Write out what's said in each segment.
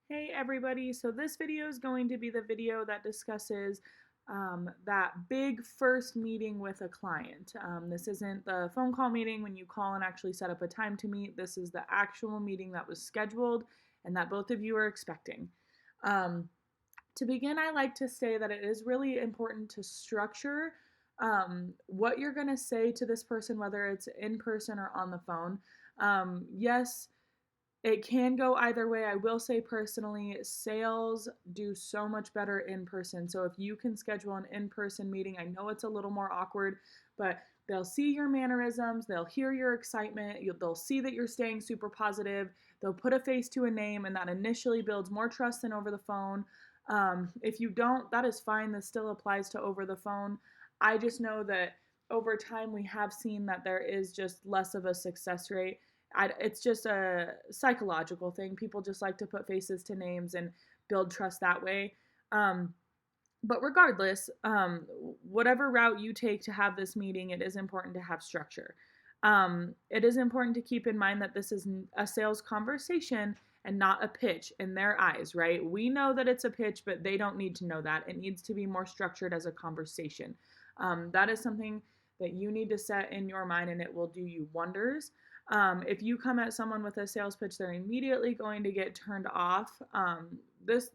Hey everybody, so this video is going to be the video that discusses that big first meeting with a client. This isn't the phone call meeting when you call and actually set up a time to meet. This is the actual meeting that was scheduled and that both of you are expecting. Um, to begin, I like to say that it is really important to structure what you're going to say to this person, whether it's in person or on the phone. Yes, it can go either way. I will say personally, sales do so much better in person. So if you can schedule an in person meeting, I know it's a little more awkward, but they'll see your mannerisms, they'll hear your excitement, they'll see that you're staying super positive, they'll put a face to a name, and that initially builds more trust than over the phone. If you don't, that is fine. This still applies to over the phone. I just know that over time we have seen that there is just less of a success rate. It's just a psychological thing. People just like to put faces to names and build trust that way. Um, but regardless, whatever route you take to have this meeting, it is important to have structure. It is important to keep in mind that this is a sales conversation and not a pitch in their eyes, right? We know that it's a pitch, but they don't need to know that. It needs to be more structured as a conversation. That is something that you need to set in your mind, and it will do you wonders. If you come at someone with a sales pitch, they're immediately going to get turned off. This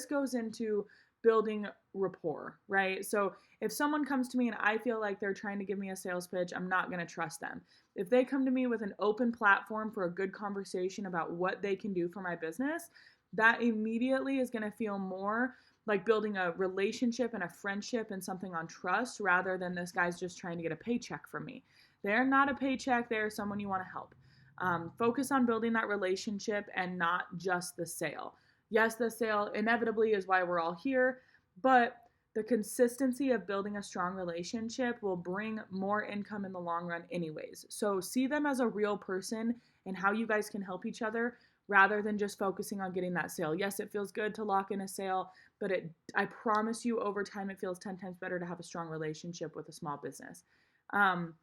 goes into building rapport, right? So if someone comes to me and I feel like they're trying to give me a sales pitch, I'm not going to trust them. If they come to me with an open platform for a good conversation about what they can do for my business, that immediately is going to feel more like building a relationship and a friendship and something on trust rather than this guy's just trying to get a paycheck from me. They're not a paycheck, they're someone you want to help. Focus on building that relationship and not just the sale. Yes, the sale inevitably is why we're all here, but the consistency of building a strong relationship will bring more income in the long run, anyways. So see them as a real person and how you guys can help each other rather than just focusing on getting that sale. Yes, it feels good to lock in a sale, but I promise you over time it feels 10 times better to have a strong relationship with a small business. Um,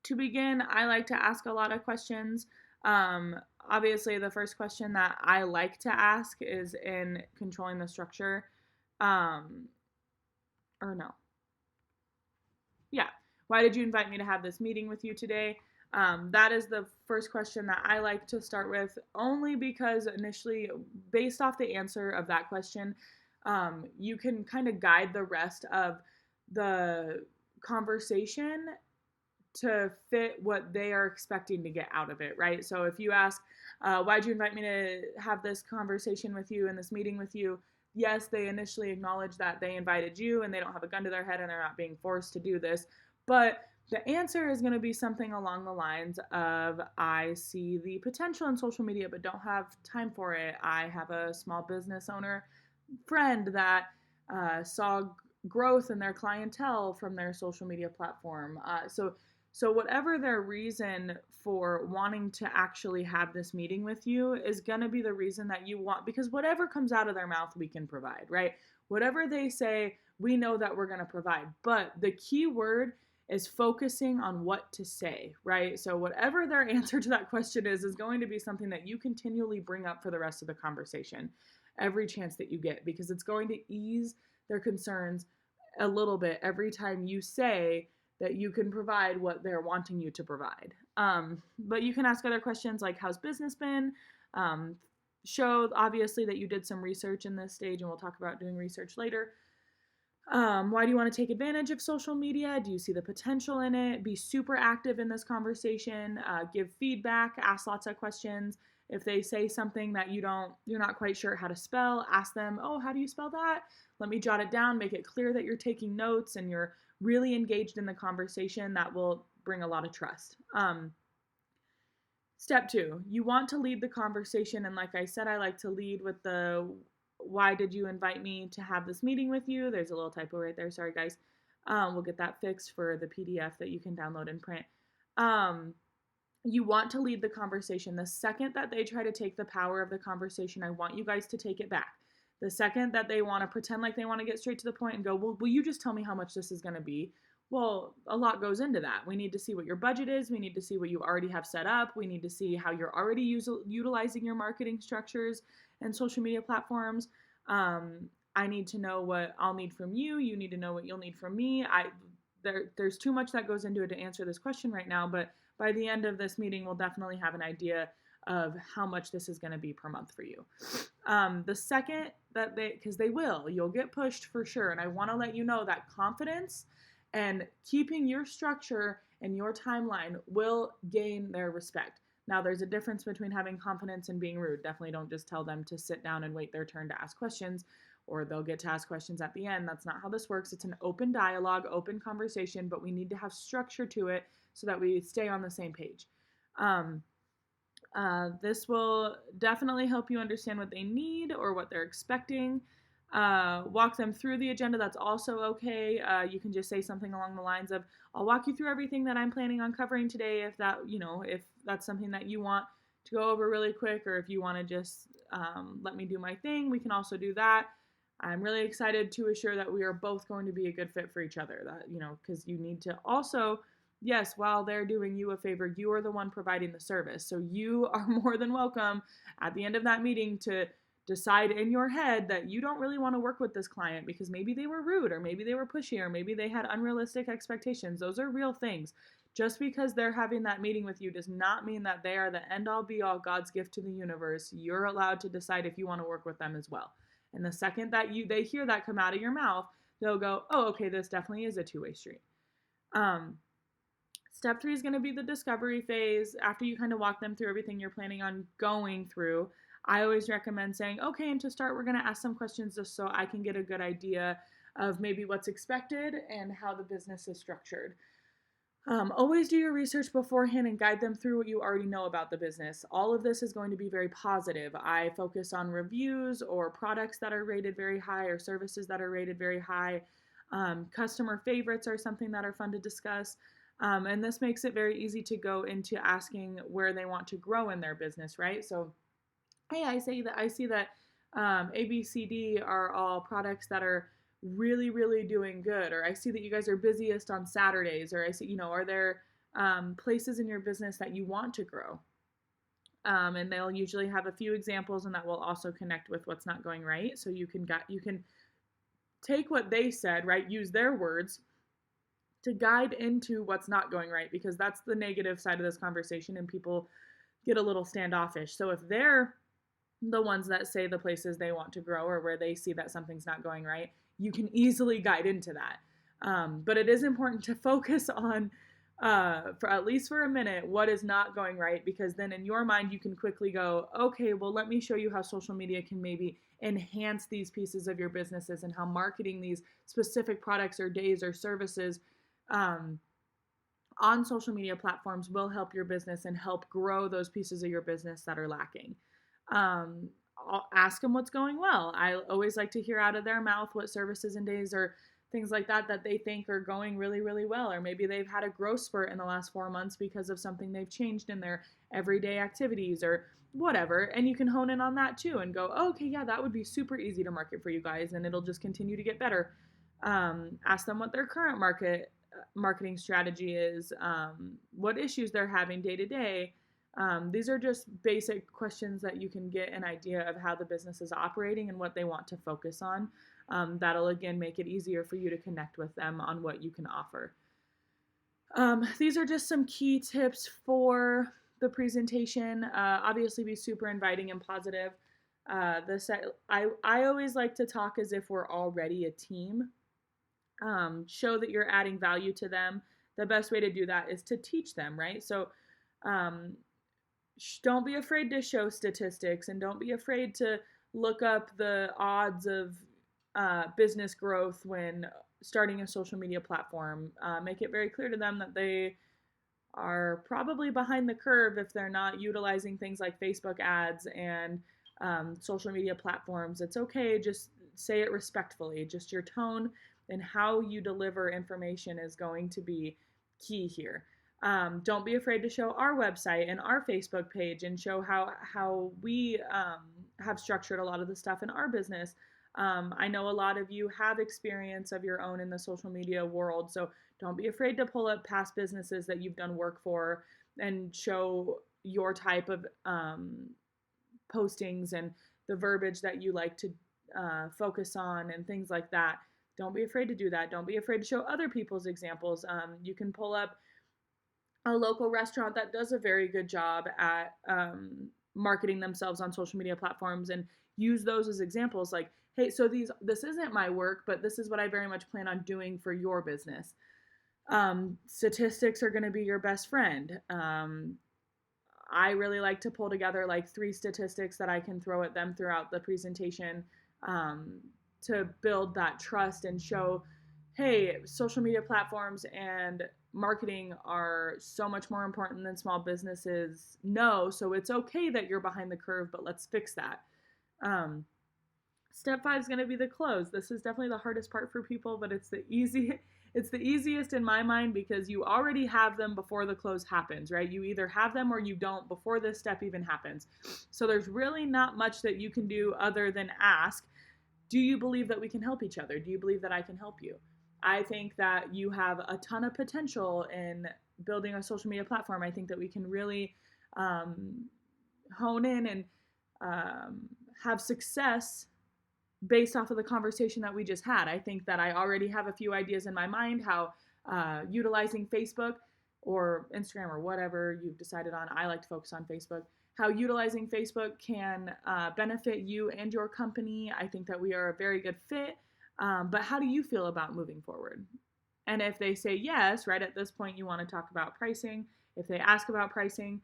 to begin, I like to ask a lot of questions. Um, Obviously, the first question that I like to ask is in controlling the structure. Um, or no. Yeah. Why did you invite me to have this meeting with you today? That is the first question that I like to start with, only because initially, based off the answer of that question, you can kind of guide the rest of the conversation to fit what they are expecting to get out of it, right? So if you ask, why'd you invite me to have this conversation with you and this meeting with you? Yes, they initially acknowledge that they invited you and they don't have a gun to their head and they're not being forced to do this. But the answer is going to be something along the lines of, I see the potential in social media but don't have time for it. I have a small business owner friend that saw growth in their clientele from their social media platform. So whatever their reason for wanting to actually have this meeting with you is going to be the reason that you want, because whatever comes out of their mouth, we can provide, right? Whatever they say, we know that we're going to provide. But the key word is focusing on what to say, right? So whatever their answer to that question is going to be something that you continually bring up for the rest of the conversation every chance that you get, because it's going to ease their concerns a little bit every time you say that you can provide what they're wanting you to provide. But you can ask other questions like, how's business been? Show obviously that you did some research in this stage, and we'll talk about doing research later. Why do you want to take advantage of social media? Do you see the potential in it? Be super active in this conversation. Give feedback. Ask lots of questions. If they say something that you're not quite sure how to spell, ask them, oh, how do you spell that? Let me jot it down. Make it clear that you're taking notes and you're really engaged in the conversation. That will bring a lot of trust. Step 2, you want to lead the conversation. And like I said, I like to lead with the, why did you invite me to have this meeting with you? There's a little typo right there. Sorry, guys. We'll get that fixed for the PDF that you can download and print. You want to lead the conversation. The second that they try to take the power of the conversation, I want you guys to take it back. The second that they want to pretend like they want to get straight to the point and go, well, will you just tell me how much this is going to be? Well, a lot goes into that. We need to see what your budget is. We need to see what you already have set up. We need to see how you're already utilizing your marketing structures and social media platforms. I need to know what I'll need from you. You need to know what you'll need from me. There's too much that goes into it to answer this question right now, but by the end of this meeting, we'll definitely have an idea of how much this is going to be per month for you. The second that because you'll get pushed for sure. And I want to let you know that confidence and keeping your structure and your timeline will gain their respect. Now, there's a difference between having confidence and being rude. Definitely don't just tell them to sit down and wait their turn to ask questions, or they'll get to ask questions at the end. That's not how this works. It's an open dialogue, open conversation, but we need to have structure to it so that we stay on the same page. This will definitely help you understand what they need or what they're expecting. Walk them through the agenda. That's also okay. You can just say something along the lines of, I'll walk you through everything that I'm planning on covering today if that's something that you want to go over really quick, or if you want to just let me do my thing, we can also do that. I'm really excited to assure that we are both going to be a good fit for each other. That, because you need to also, yes, while they're doing you a favor, you are the one providing the service. So you are more than welcome at the end of that meeting to decide in your head that you don't really want to work with this client because maybe they were rude, or maybe they were pushy, or maybe they had unrealistic expectations. Those are real things. Just because they're having that meeting with you does not mean that they are the end all be all, God's gift to the universe. You're allowed to decide if you want to work with them as well. And the second that they hear that come out of your mouth, they'll go, oh, okay, this definitely is a two-way street. Step 3 is going to be the discovery phase. After you kind of walk them through everything you're planning on going through, I always recommend saying, okay, and to start, we're going to ask some questions just so I can get a good idea of maybe what's expected and how the business is structured. Always do your research beforehand and guide them through what you already know about the business. All of this is going to be very positive. I focus on reviews or products that are rated very high or services that are rated very high. Customer favorites are something that are fun to discuss. And this makes it very easy to go into asking where they want to grow in their business, right? So, hey, I see that A, B, C, D are all products that are really, really doing good, or I see that you guys are busiest on Saturdays, or I see, are there places in your business that you want to grow? And they'll usually have a few examples, and that will also connect with what's not going right. So you can take what they said, right? Use their words to guide into what's not going right, because that's the negative side of this conversation, and people get a little standoffish. So if they're the ones that say the places they want to grow or where they see that something's not going right, you can easily guide into that. But it is important to focus on, for at least for a minute, what is not going right, because then in your mind you can quickly go, okay, well, let me show you how social media can maybe enhance these pieces of your businesses, and how marketing these specific products or days or services on social media platforms will help your business and help grow those pieces of your business that are lacking. I'll ask them what's going well. I always like to hear out of their mouth what services and days or things like that they think are going really, really well. Or maybe they've had a growth spurt in the last 4 months because of something they've changed in their everyday activities or whatever. And you can hone in on that too and go, oh, okay, yeah, that would be super easy to market for you guys, and it'll just continue to get better. Ask them what their current marketing strategy is, what issues they're having day to day. These are just basic questions that you can get an idea of how the business is operating and what they want to focus on. That'll, again, make it easier for you to connect with them on what you can offer. These are just some key tips for the presentation. Obviously, be super inviting and positive. I always like to talk as if we're already a team. Show that you're adding value to them. The best way to do that is to teach them, right? So don't be afraid to show statistics, and don't be afraid to look up the odds of business growth when starting a social media platform. Make it very clear to them that they are probably behind the curve if they're not utilizing things like Facebook ads and social media platforms. It's okay, just say it respectfully. Just your tone and how you deliver information is going to be key here. Don't be afraid to show our website and our Facebook page and show how we have structured a lot of the stuff in our business. I know a lot of you have experience of your own in the social media world, so don't be afraid to pull up past businesses that you've done work for and show your type of postings and the verbiage that you like to focus on and things like that. Don't be afraid to do that. Don't be afraid to show other people's examples. You can pull up a local restaurant that does a very good job at marketing themselves on social media platforms and use those as examples. Like, hey, so this isn't my work, but this is what I very much plan on doing for your business. Statistics are going to be your best friend. I really like to pull together like 3 statistics that I can throw at them throughout the presentation um, to build that trust and show, hey, social media platforms and marketing are so much more important than small businesses know. So it's okay that you're behind the curve, but let's fix that. Um, Step 5 is going to be the close. This is definitely the hardest part for people, but it's the easiest in my mind because you already have them before the close happens, right? You either have them or you don't before this step even happens. So there's really not much that you can do other than ask, do you believe that we can help each other? Do you believe that I can help you? I think that you have a ton of potential in building a social media platform. I think that we can really hone in and have success based off of the conversation that we just had. I think that I already have a few ideas in my mind how utilizing Facebook or Instagram or whatever you've decided on, I like to focus on Facebook, how utilizing Facebook can benefit you and your company. I think that we are a very good fit. But how do you feel about moving forward? And if they say yes, right at this point, you want to talk about pricing. If they ask about pricing,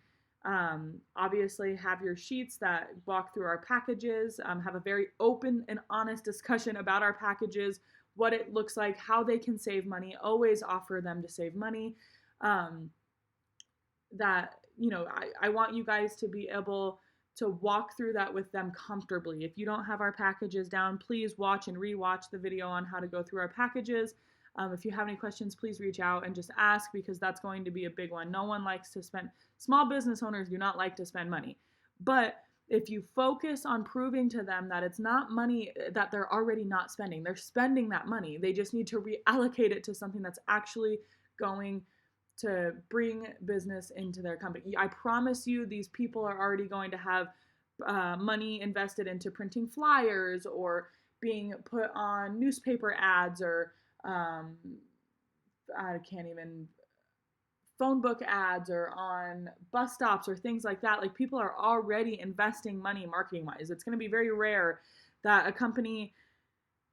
obviously have your sheets that walk through our packages, have a very open and honest discussion about our packages, what it looks like, how they can save money, always offer them to save money. That, I want you guys to be able to walk through that with them comfortably. If you don't have our packages down, please watch and rewatch the video on how to go through our packages. If you have any questions, please reach out and just ask because that's going to be a big one. No one likes to spend, small business owners do not like to spend money. But if you focus on proving to them that it's not money that they're already not spending, they're spending that money. They just need to reallocate it to something that's actually going to bring business into their company. I promise you, these people are already going to have money invested into printing flyers or being put on newspaper ads or I can't even phone book ads or on bus stops or things like that. Like people are already investing money marketing wise. It's going to be very rare that a company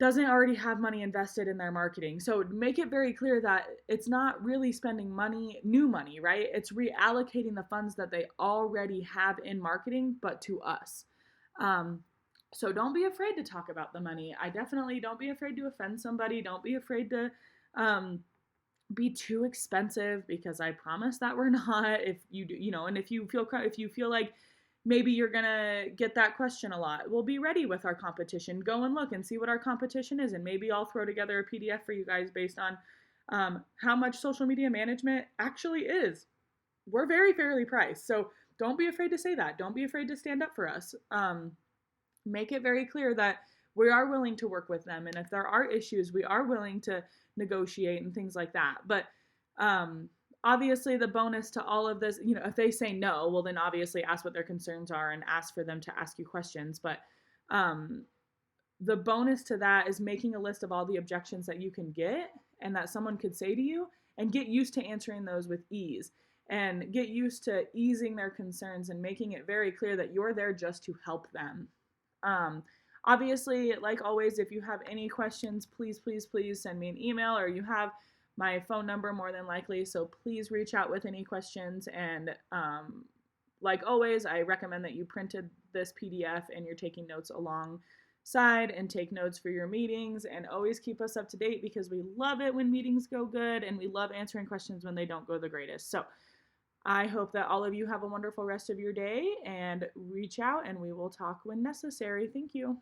doesn't already have money invested in their marketing. So make it very clear that it's not really spending money, new money, right? It's reallocating the funds that they already have in marketing, but to us. So don't be afraid to talk about the money. I definitely don't be afraid to offend somebody. Don't be afraid to be too expensive because I promise that we're not. If you do, and if you feel like maybe you're gonna get that question a lot, we'll be ready with our competition. Go and look and see what our competition is, and maybe I'll throw together a PDF for you guys based on how much social media management actually is. We're very fairly priced, so don't be afraid to say that. Don't be afraid to stand up for us. Make it very clear that we are willing to work with them, and if there are issues, we are willing to negotiate and things like that. But obviously the bonus to all of this, if they say no, well then obviously ask what their concerns are and ask for them to ask you questions. But the bonus to that is making a list of all the objections that you can get and that someone could say to you, and get used to answering those with ease and get used to easing their concerns and making it very clear that you're there just to help them. Obviously, like always, if you have any questions, please send me an email, or you have my phone number more than likely, so please reach out with any questions. And like always, I recommend that you printed this PDF and you're taking notes alongside, and take notes for your meetings, and always keep us up to date because we love it when meetings go good and we love answering questions when they don't go the greatest. So I hope that all of you have a wonderful rest of your day, and reach out and we will talk when necessary. Thank you.